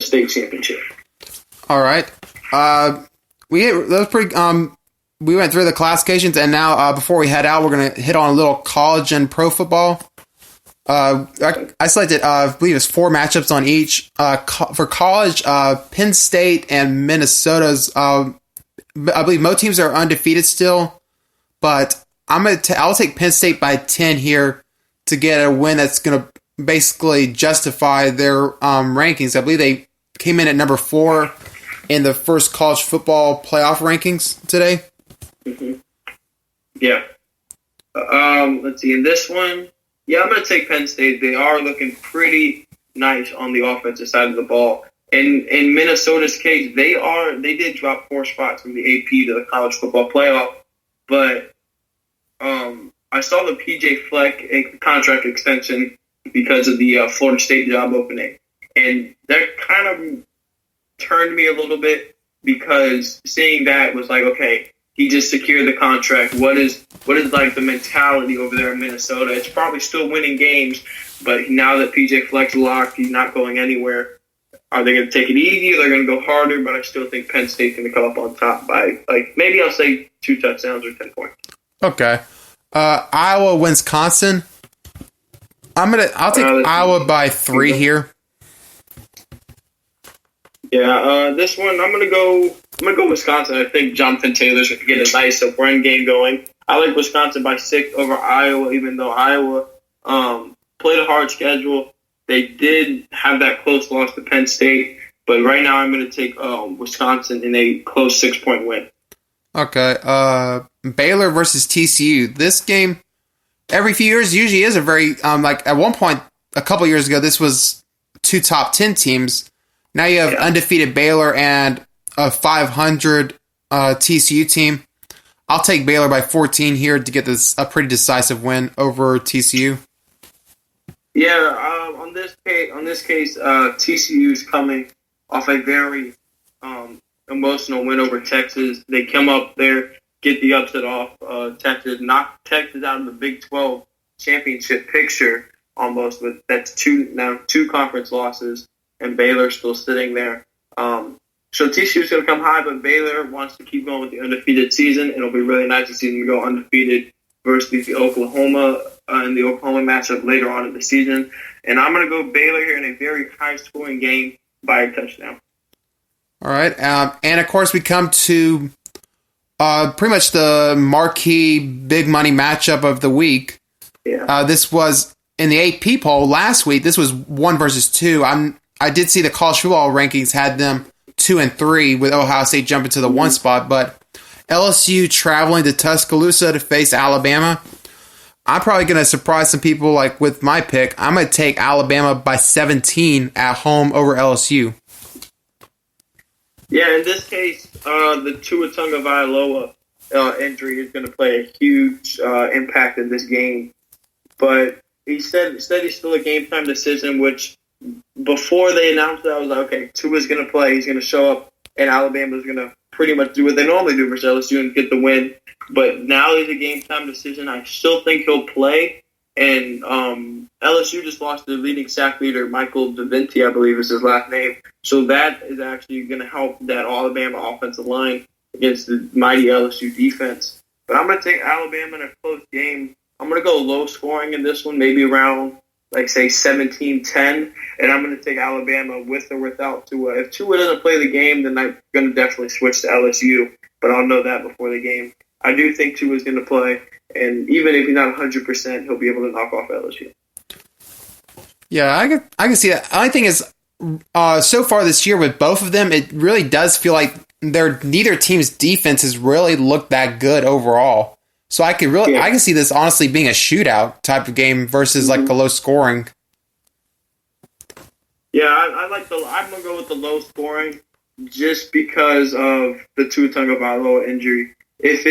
state championship. All right. That was pretty. We went through the classifications, and now before we head out, we're gonna hit on a little college and pro football. I selected, I believe it's 4 matchups on each. For college, Penn State and Minnesota's. I believe most teams are undefeated still, but I'll take Penn State by 10 here to get a win that's gonna basically justify their rankings. I believe they came in at number 4 in the first college football playoff rankings today. Mm-hmm. Yeah. Let's see. In this one, I'm going to take Penn State. They are looking pretty nice on the offensive side of the ball. And in Minnesota's case, they did drop 4 spots from the AP to the college football playoff. But I saw the PJ Fleck contract extension because of the Florida State job opening. And that kind of turned me a little bit, because seeing that was like, okay, he just secured the contract. What is like the mentality over there in Minnesota? It's probably still winning games, but now that PJ Fleck's locked, he's not going anywhere. Are they going to take it easy? Or they're going to go harder? But I still think Penn State's going to come up on top by, like, maybe I'll say 2 touchdowns or 10 points. Okay. Iowa, Wisconsin. I'll take Iowa by 3 here. Yeah, this one I'm gonna go Wisconsin. I think Jonathan Taylor's gonna get a nice run game going. I like Wisconsin by 6 over Iowa, even though Iowa played a hard schedule. They did have that close loss to Penn State, but right now I'm gonna take Wisconsin in a close 6-point win. Okay. Baylor versus TCU. This game, every few years, usually is a very like at one point a couple years ago, this was 2 top 10 teams. Now you have undefeated Baylor and a 500 TCU team. I'll take Baylor by 14 here to get a pretty decisive win over TCU. Yeah, on this case, TCU is coming off a very emotional win over Texas. They come up there, get the upset off Texas, knock Texas out of the Big 12 championship picture almost. But that's 2 conference losses. And Baylor's still sitting there. So TCU's going to come high, but Baylor wants to keep going with the undefeated season. It'll be really nice to see them go undefeated versus the Oklahoma in the Oklahoma matchup later on in the season. And I'm going to go Baylor here in a very high-scoring game by a touchdown. All right. And, of course, we come to pretty much the marquee big money matchup of the week. Yeah. This was in the AP poll last week. This was 1 versus 2. I did see the college football rankings had them 2 and 3 with Ohio State jumping to the 1 spot, but LSU traveling to Tuscaloosa to face Alabama. I'm probably going to surprise some people like with my pick. I'm going to take Alabama by 17 at home over LSU. Yeah, in this case, the Tua Tagovailoa injury is going to play a huge impact in this game. But he said he's still a game-time decision, which before they announced it, I was like, okay, Tua's going to play. He's going to show up, and Alabama's going to pretty much do what they normally do versus LSU and get the win. But now it's a game-time decision. I still think he'll play. And LSU just lost their leading sack leader, Michael DeVinci, I believe is his last name. So that is actually going to help that Alabama offensive line against the mighty LSU defense. But I'm going to take Alabama in a close game. I'm going to go low scoring in this one, maybe around, like, say, 17-10. And I'm going to take Alabama with or without Tua. If Tua doesn't play the game, then I'm going to definitely switch to LSU. But I'll know that before the game. I do think Tua's going to play. And even if he's not 100%, he'll be able to knock off LSU. Yeah, I can see that. The only thing is, so far this year with both of them, it really does feel like neither team's defense has really looked that good overall. So I can see this honestly being a shootout type of game versus like a low scoring. Yeah, I'm gonna go with the low scoring just because of the Tua Tagovailoa injury. If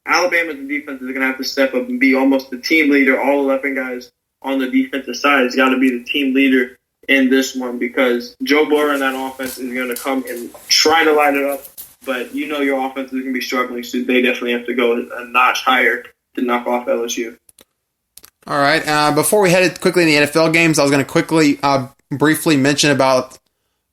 Alabama's defense is going to have to step up and be almost the team leader, all 11 guys on the defensive side has got to be the team leader in this one because Joe Burrow and that offense is going to come and try to light it up. But you know your offense is going to be struggling, so they definitely have to go a notch higher to knock off LSU. All right. Before we headed quickly in the NFL games, I was going to quickly briefly mention about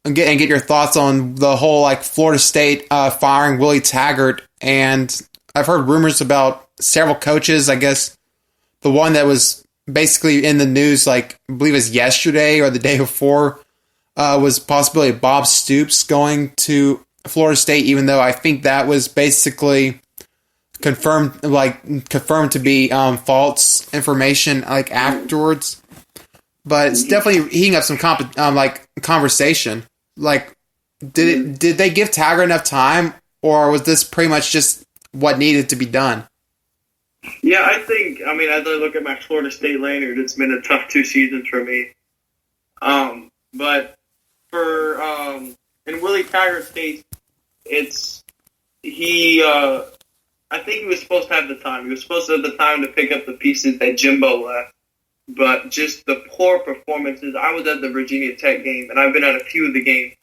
and get your thoughts on the whole like Florida State firing Willie Taggart. And I've heard rumors about several coaches. I guess the one that was basically in the news, like I believe it was yesterday or the day before, was possibility of Bob Stoops going to Florida State, even though I think that was basically confirmed to be false information like afterwards. But it's definitely heating up some conversation. Like, did they give Taggart enough time, or was this pretty much just what needed to be done? Yeah, I think, I mean, as I look at my Florida State lanyard, it's been a tough 2 seasons for me. But for in Willie Taggart's case, I think he was supposed to have the time. He was supposed to have the time to pick up the pieces that Jimbo left. But just the poor performances. I was at the Virginia Tech game, and I've been at a few of the games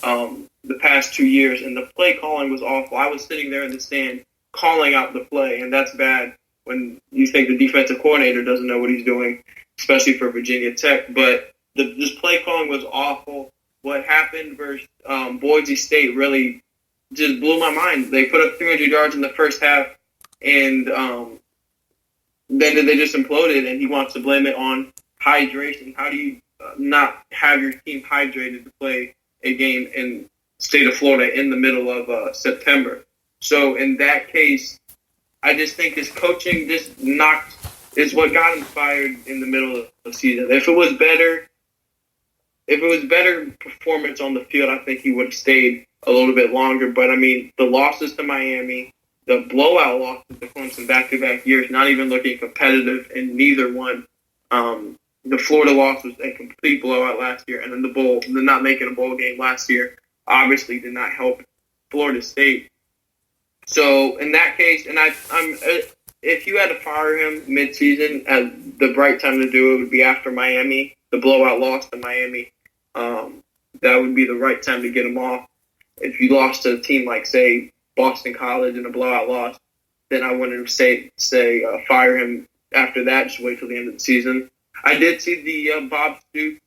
the past 2 years, and the play calling was awful. I was sitting there in the stand calling out the play, and that's bad when you think the defensive coordinator doesn't know what he's doing, especially for Virginia Tech. But this play calling was awful. What happened versus Boise State really just blew my mind. They put up 300 yards in the first half, and then they just imploded, and he wants to blame it on hydration. How do you not have your team hydrated to play a game in the state of Florida in the middle of September? So in that case, I just think his coaching just is what got him fired in the middle of the season. If it was better performance on the field, I think he would have stayed a little bit longer. But I mean, the losses to Miami, the blowout losses to Clemson back-to-back years, not even looking competitive in neither one. The Florida loss was a complete blowout last year, and then the not making a bowl game last year obviously did not help Florida State. So in that case, and if you had to fire him mid-season, the right time to do it would be after Miami, the blowout loss to Miami. That would be the right time to get him off. If you lost to a team like, say, Boston College in a blowout loss, then I wouldn't say fire him after that. Just wait till the end of the season. I did see the Bob Stoops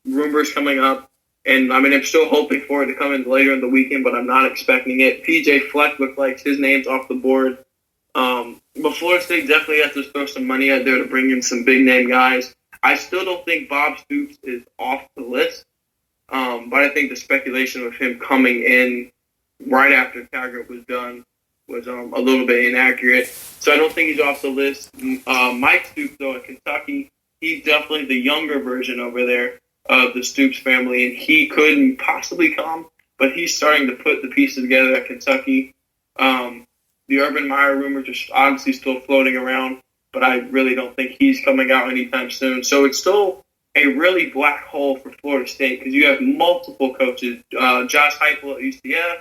rumors coming up, and I mean I'm still hoping for it to come in later in the weekend, but I'm not expecting it. PJ Fleck looked like his name's off the board, but Florida State definitely has to throw some money out there to bring in some big name guys. I still don't think Bob Stoops is off the list, but I think the speculation of him coming in right after Taggart was done was a little bit inaccurate. So I don't think he's off the list. Mike Stoops, though, at Kentucky, he's definitely the younger version over there of the Stoops family, and he couldn't possibly come, but he's starting to put the pieces together at Kentucky. The Urban Meyer rumors are obviously still floating around, but I really don't think he's coming out anytime soon. So it's still a really black hole for Florida State because you have multiple coaches, Josh Heupel at UCF,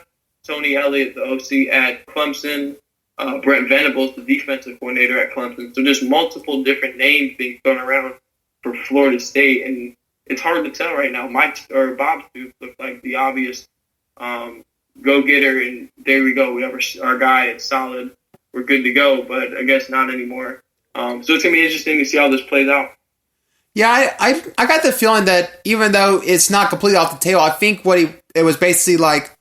Tony Elliott, the OC at Clemson, Brent Venables, the defensive coordinator at Clemson. So just multiple different names being thrown around for Florida State, and it's hard to tell right now. Bob Stoops looked like the obvious go-getter, and there we go. We have our guy. It's solid. We're good to go, but I guess not anymore. So it's going to be interesting to see how this plays out. Yeah, I got the feeling that even though it's not completely off the table, I think it was basically like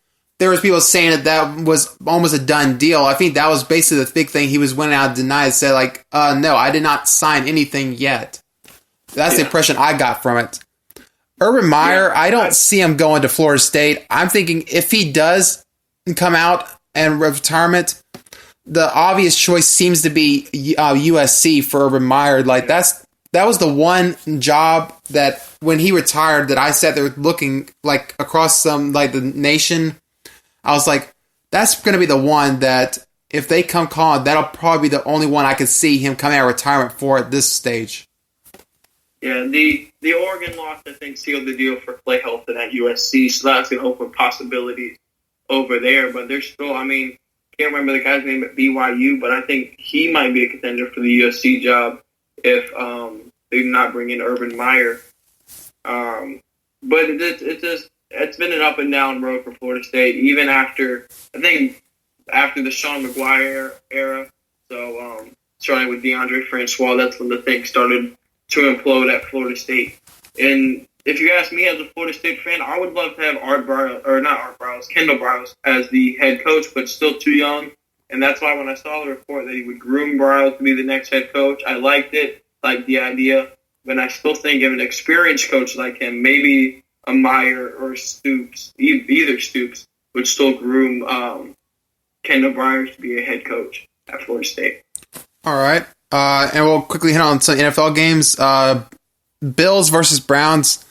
there was people saying that was almost a done deal. I think that was basically the big thing. He was went out and denied, said like, no, I did not sign anything yet. That's the impression I got from it. Urban Meyer, I don't see him going to Florida State. I'm thinking if he does come out and retirement, the obvious choice seems to be USC for Urban Meyer. Like that was the one job that when he retired that I sat there looking like across the nation. I was like, that's going to be the one that if they come calling, that'll probably be the only one I could see him coming out of retirement for at this stage. Yeah, the Oregon loss, I think, sealed the deal for Clay Helton at USC, so that's going to open possibilities over there. But there's still, I mean, can't remember the guy's name at BYU, but I think he might be a contender for the USC job if they do not bring in Urban Meyer. But it's been an up and down road for Florida State, even after the Sean McGuire era. So starting with DeAndre Francois, that's when the thing started to implode at Florida State. And if you ask me as a Florida State fan, I would love to have Kendall Briles as the head coach, but still too young. And that's why when I saw the report that he would groom Briles to be the next head coach, I liked it, liked the idea. But I still think of an experienced coach like him, maybe a Meyer or Stoops, either Stoops, would still groom Kendall Briles to be a head coach at Florida State. All right. And we'll quickly hit on some NFL games. Bills versus Browns.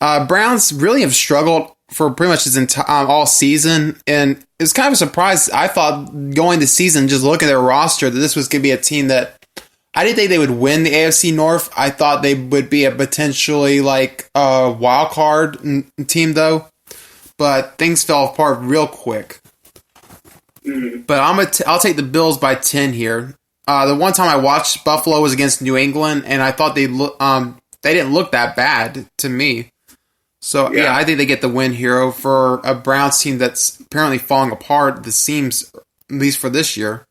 Browns really have struggled for pretty much all season, and it's kind of a surprise. I thought going the season, just look at their roster, that this was going to be a team that I didn't think they would win the AFC North. I thought they would be a potentially like a wild card team, though, but things fell apart real quick. Mm-hmm. But I'll take the Bills by 10 here. The one time I watched Buffalo was against New England, and I thought they didn't look that bad to me. So, yeah, I think they get the win here for a Browns team that's apparently falling apart, the seams, at least for this year.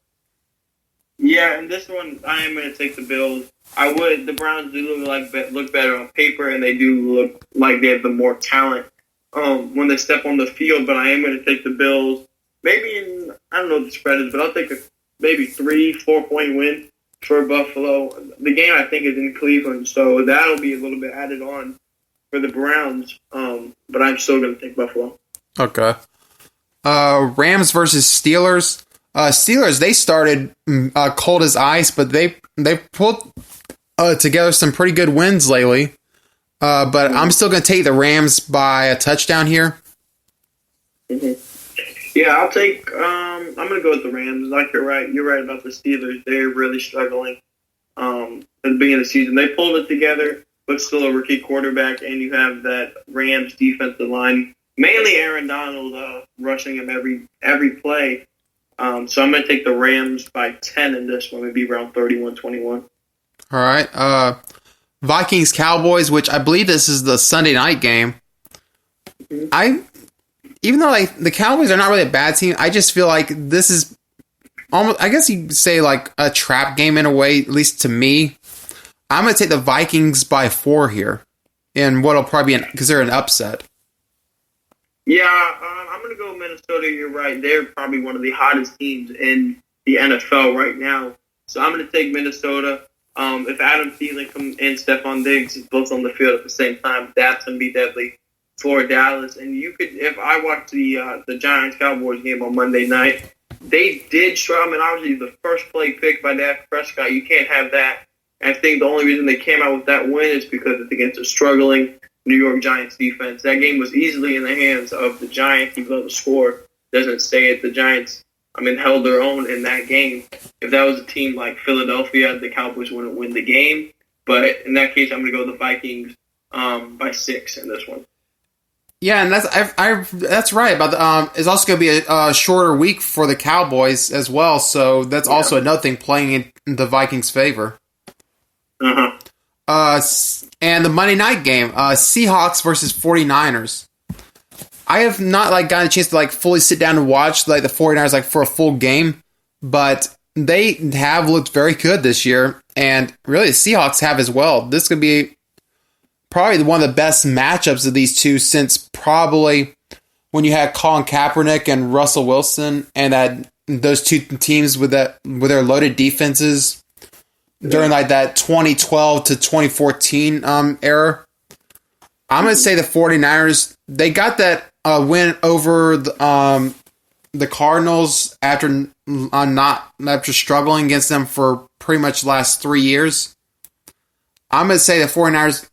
Yeah, and this one, I am going to take the Bills. The Browns do look better on paper, and they do look like they have the more talent when they step on the field, but I am going to take the Bills. Maybe I don't know what the spread is, but I'll take a maybe 3-4 point win for Buffalo. The game, I think, is in Cleveland, so that'll be a little bit added on for the Browns, but I'm still going to take Buffalo. Okay. Rams versus Steelers. Steelers, they started cold as ice, but they pulled together some pretty good wins lately. But I'm still going to take the Rams by a touchdown here. Mm-hmm. Yeah, I'll take. I'm going to go with the Rams. Like you're right about the Steelers. They're really struggling at the beginning of the season. They pulled it together, but still a rookie quarterback, and you have that Rams defensive line, mainly Aaron Donald rushing him every play. So I'm going to take the Rams by 10 in this one, maybe around 31-21. All right. Vikings-Cowboys, which I believe this is the Sunday night game. Mm-hmm. Even though the Cowboys are not really a bad team, I just feel like this is almost, I guess you could say, like a trap game in a way, at least to me. I'm going to take the Vikings by 4 here, in what'll probably be considered an upset. Yeah, I'm going to go Minnesota. You're right. They're probably one of the hottest teams in the NFL right now. So I'm going to take Minnesota. If Adam Thielen and Stephon Diggs is both on the field at the same time, that's going to be deadly for Dallas. And if I watched the Giants-Cowboys game on Monday night, they did show. I mean, obviously the first play pick by Dak Prescott, you can't have that. And I think the only reason they came out with that win is because it's against a struggling New York Giants defense. That game was easily in the hands of the Giants, even though the score doesn't say it. The Giants, held their own in that game. If that was a team like Philadelphia, the Cowboys wouldn't win the game. But in that case, I'm going to go the Vikings by 6 in this one. Yeah, and that's right. But it's also going to be a shorter week for the Cowboys as well. So that's also another thing playing in the Vikings' favor. Uh-huh. And the Monday night game, Seahawks versus 49ers. I have not gotten a chance to fully sit down and watch the 49ers for a full game, but they have looked very good this year, and really the Seahawks have as well. This could be probably one of the best matchups of these two since probably when you had Colin Kaepernick and Russell Wilson, and those two teams with their loaded defenses during that 2012 to 2014 era. I'm going to say the 49ers, they got that win over the Cardinals after struggling against them for pretty much the last 3 years. I'm going to say the 49ers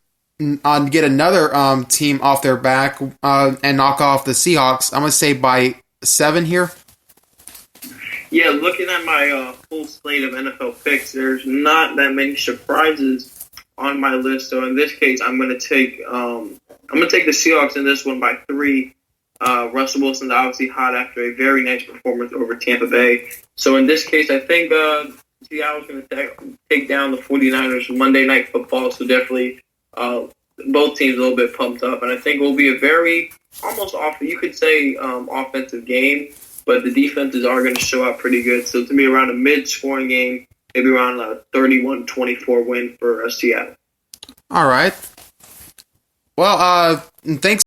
get another team off their back and knock off the Seahawks. I'm going to say by 7 here. Yeah, looking at my full slate of NFL picks, there's not that many surprises on my list. So in this case, I'm going to take the Seahawks in this one by 3. Russell Wilson's obviously hot after a very nice performance over Tampa Bay. So in this case, I think Seattle's going to take down the 49ers Monday Night Football. So definitely both teams a little bit pumped up. And I think it will be a very almost offensive game. But the defenses are going to show up pretty good. So to me, around a mid-scoring game, maybe around a 31-24 win for Seattle. All right. Well, thanks